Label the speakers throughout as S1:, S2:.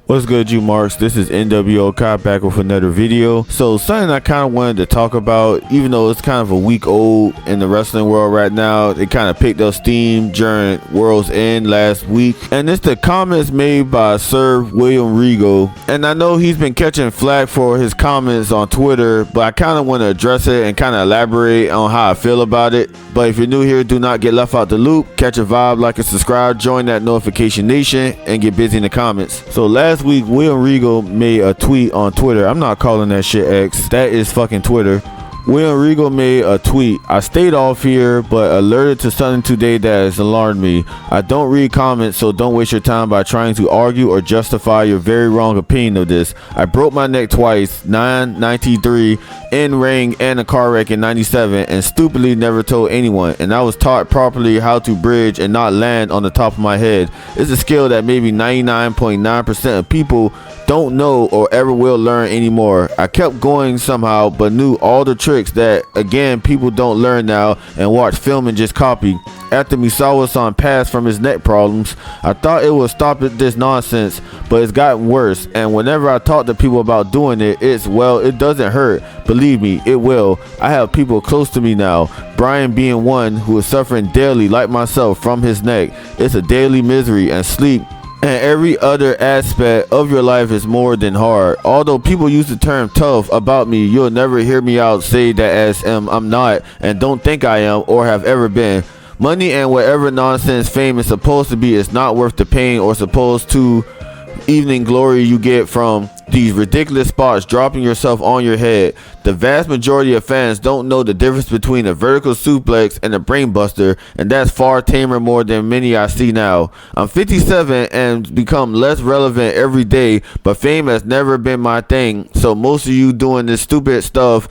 S1: What's good, you marks? This is NWO Cop back with another video. So something I kind of wanted to talk about, even though it's kind of a week old in the wrestling world right now, it kind of picked up steam during World's End last week, and it's the comments made by Sir William Regal. And I know he's been catching flack for his comments on Twitter, but I kind of want to address it and kind of elaborate on how I feel about it. But if you're new here, do not get left out the loop. Catch a vibe, like and subscribe, join that notification nation, and get busy in the comments. So last week, William Regal made a tweet on Twitter. I'm not calling that shit X. That is fucking Twitter. William Regal made a tweet. I stayed off here, but alerted to something today that has alarmed me. I don't read comments, so don't waste your time by trying to argue or justify your very wrong opinion of this. I broke my neck twice, 93, in ring and a car wreck in 97, and stupidly never told anyone. And I was taught properly how to bridge and not land on the top of my head. It's a skill that maybe 99.9% of people don't know or ever will learn anymore. I kept going somehow, but knew all the tricks that, again, people don't learn now and watch film and just copy. After Misawa-san passed from his neck problems, I thought it would stop at this nonsense, but it's gotten worse. And whenever I talk to people about doing it, it doesn't hurt. Believe me, it will. I have people close to me now, Brian being one, who is suffering daily like myself from his neck. It's a daily misery, and sleep and every other aspect of your life is more than hard. Although people use the term tough about me, you'll never hear me out say that as I'm not, and don't think I am or have ever been. Money and whatever nonsense fame is supposed to be is not worth the pain or supposed to evening glory you get from these ridiculous spots dropping yourself on your head. The vast majority of fans don't know the difference between a vertical suplex and a brainbuster, and that's far tamer more than many I see now. I'm 57 and become less relevant every day, but fame has never been my thing, so most of you doing this stupid stuff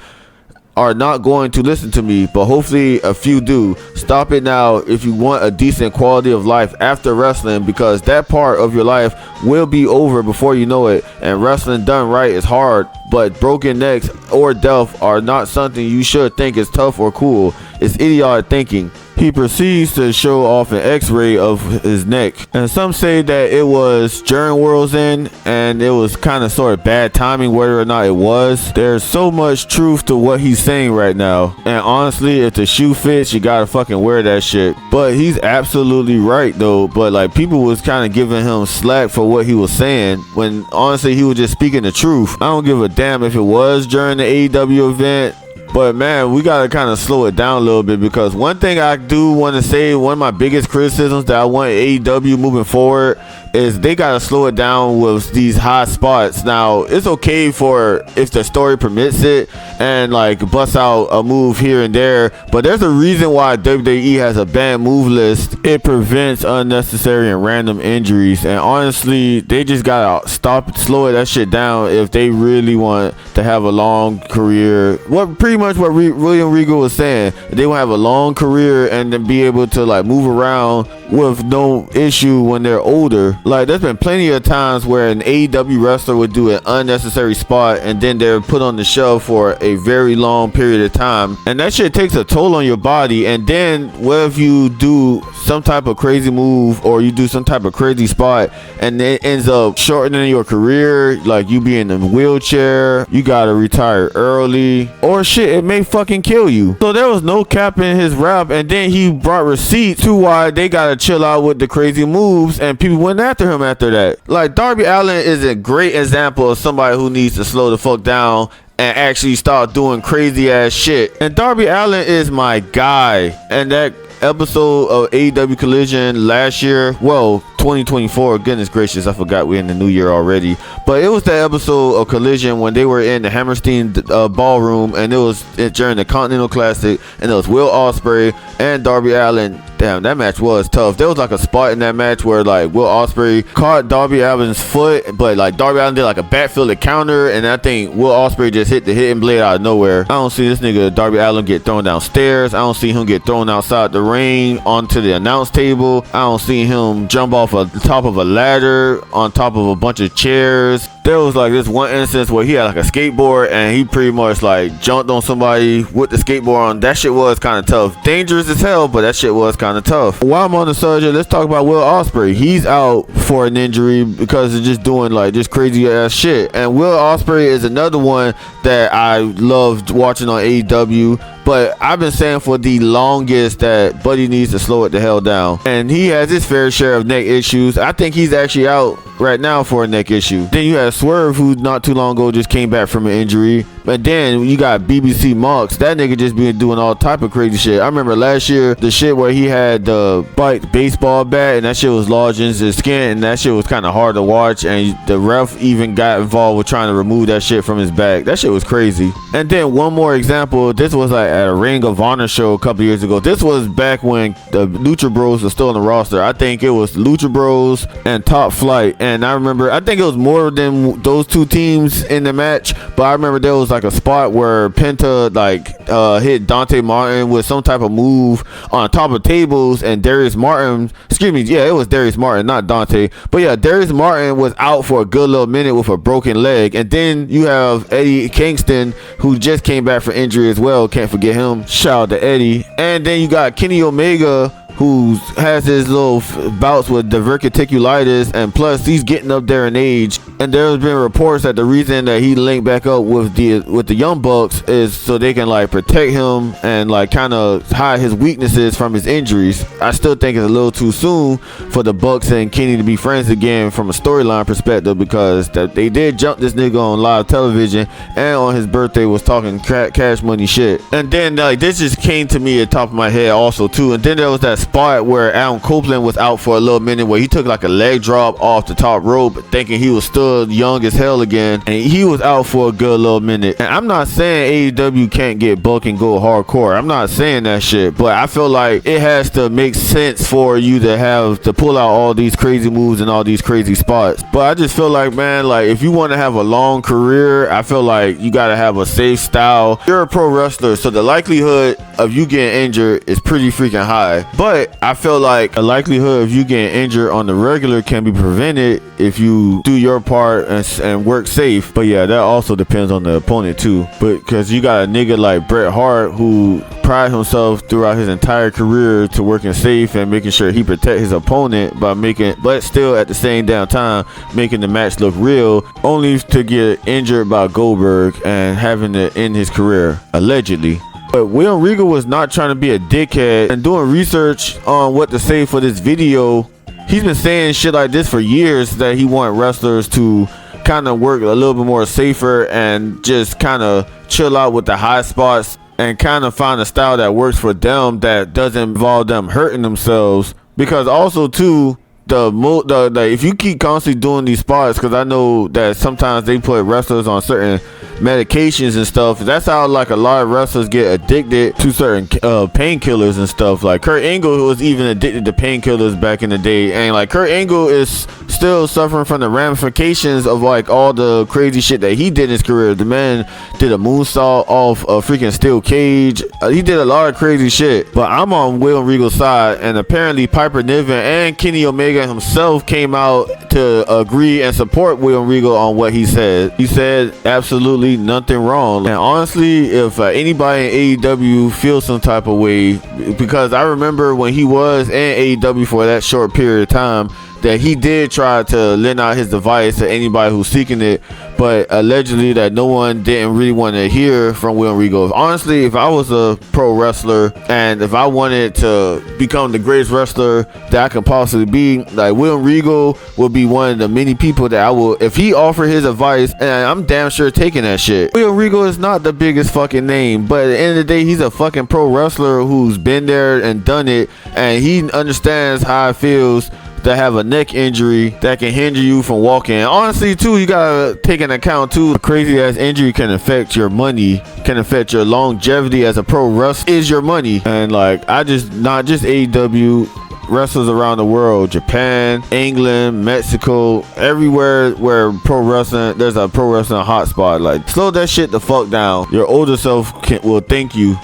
S1: are not going to listen to me, but hopefully a few do. Stop it now if you want a decent quality of life after wrestling, because that part of your life will be over before you know it, and wrestling done right is hard, but broken necks or death are not something you should think is tough or cool. It's idiotic thinking. He proceeds to show off an x-ray of his neck, and some say that it was during World's End and it was kind of sort of bad timing, whether or not it was. There's so much truth to what he's saying right now, and honestly, if the shoe fits, you gotta fucking wear that shit. But he's absolutely right though. But like, people was kind of giving him slack for what he was saying, when honestly he was just speaking the truth. I don't give a damn if it was during the AEW event, but man, we gotta kind of slow it down a little bit, because one thing I do want to say, one of my biggest criticisms that I want AEW moving forward is they gotta slow it down with these high spots. Now, it's okay for if the story permits it and like bust out a move here and there, but there's a reason why WWE has a banned move list. It prevents unnecessary and random injuries, and honestly, they just gotta slow that shit down if they really want to have a long career. Pretty much what William Regal was saying, they will have a long career and then be able to like move around with no issue when they're older. Like, there's been plenty of times where an AEW wrestler would do an unnecessary spot and then they're put on the shelf for a very long period of time, and that shit takes a toll on your body. And then what if you do some type of crazy move or you do some type of crazy spot and it ends up shortening your career, like you be in a wheelchair, you gotta retire early, or shit, it may fucking kill you. So there was no cap in his rap, and then he brought receipts to why they gotta chill out with the crazy moves, and people went after him after that. Like, Darby Allin is a great example of somebody who needs to slow the fuck down and actually start doing crazy ass shit. And Darby Allin is my guy. And that episode of AEW Collision last year, well, 2024, goodness gracious, I forgot we're in the new year already, but it was the episode of Collision when they were in the Hammerstein ballroom, and it was during the Continental Classic, and it was Will Ospreay and Darby Allin. Damn, that match was tough. There was like a spot in that match where like Will Ospreay caught Darby Allin's foot, but like Darby Allin did like a backflip counter, and I think Will Ospreay just hit the hitting blade out of nowhere. I don't see this nigga Darby Allin get thrown downstairs. I don't see him get thrown outside the ring onto the announce table. I don't see him jump off the top of a ladder on top of a bunch of chairs. There was like this one instance where he had like a skateboard and he pretty much like jumped on somebody with the skateboard on. That shit was kind of tough. Dangerous as hell, but that shit was kind of tough. While I'm on the subject, let's talk about Will Ospreay. He's out for an injury because of just doing like just crazy ass shit. And Will Ospreay is another one that I loved watching on AEW. But I've been saying for the longest that Buddy needs to slow it the hell down. And he has his fair share of neck issues. I think he's actually out right now for a neck issue. Then you have Swerve, who not too long ago just came back from an injury. But then you got BBC Mox. That nigga just been doing all type of crazy shit. I remember last year the shit where he had the baseball bat and that shit was lodged in his skin and that shit was kind of hard to watch, and the ref even got involved with trying to remove that shit from his back. That shit was crazy. And then one more example, this was like at a Ring of Honor show a couple years ago. This was back when the Lucha Bros were still on the roster. I think it was Lucha Bros and Top Flight, and I remember I think it was more than those two teams in the match, but I remember there was like a spot where Penta hit Dante Martin with some type of move on top of tables, and Darius Martin, it was Darius Martin, not Dante, but yeah, Darius Martin was out for a good little minute with a broken leg. And then you have Eddie Kingston, who just came back from injury as well, can't forget him, shout out to Eddie. And then you got Kenny Omega, who has his little bouts with diverticulitis, and plus he's getting up there in age. And there's been reports that the reason that he linked back up with the Young Bucks is so they can like protect him and like kind of hide his weaknesses from his injuries. I still think it's a little too soon for the Bucks and Kenny to be friends again from a storyline perspective, because they did jump this nigga on live television and on his birthday was talking cash money shit. And then like this just came to me at the top of my head also too. And then there was that spot where Adam Copeland was out for a little minute where he took like a leg drop off the top rope thinking he was still young as hell again, and he was out for a good little minute. And I'm not saying AEW can't get booked and go hardcore, I'm not saying that shit, but I feel like it has to make sense for you to have to pull out all these crazy moves and all these crazy spots. But I just feel like, man, like if you want to have a long career, I feel like you got to have a safe style. You're a pro wrestler, so the likelihood of you getting injured is pretty freaking high. But I feel like the likelihood of you getting injured on the regular can be prevented if you do your part and work safe. But yeah, that also depends on the opponent too. But because you got a nigga like Bret Hart who pride himself throughout his entire career to working safe and making sure he protect his opponent but still at the same damn time making the match look real, only to get injured by Goldberg and having to end his career allegedly. But William Regal was not trying to be a dickhead, and doing research on what to say for this video, he's been saying shit like this for years, that he want wrestlers to kind of work a little bit more safer and just kind of chill out with the high spots and kind of find a style that works for them that doesn't involve them hurting themselves. Because also too, if you keep constantly doing these spots, because I know that sometimes they put wrestlers on certain medications and stuff, that's how like a lot of wrestlers get addicted to certain painkillers and stuff. Like Kurt Angle was even addicted to painkillers back in the day, and like Kurt Angle is still suffering from the ramifications of like all the crazy shit that he did in his career. The man did a moonsault off a freaking steel cage. He did a lot of crazy shit. But I'm on Will Regal's side, and apparently Piper Niven and Kenny Omega himself came out to agree and support Will Regal on what he said. He said absolutely nothing wrong. And honestly, if anybody in AEW feels some type of way, because I remember when he was in AEW for that short period of time, that he did try to lend out his device to anybody who's seeking it, but allegedly that no one didn't really want to hear from Will Regal. Honestly, if I was a pro wrestler and if I wanted to become the greatest wrestler that I could possibly be, like Will Regal would be one of the many people that I will, if he offered his advice, and I'm damn sure taking that shit. Will Regal is not the biggest fucking name, but at the end of the day, he's a fucking pro wrestler who's been there and done it, and he understands how it feels to have a neck injury that can hinder you from walking. Honestly too, you gotta take into account too, a crazy ass injury can affect your money, can affect your longevity as a pro wrestler. Is your money. And like, I just, not just AEW, wrestlers around the world, Japan, England, Mexico, everywhere where pro wrestling, there's a pro wrestling hotspot. Like, slow that shit the fuck down. Your older self will thank you.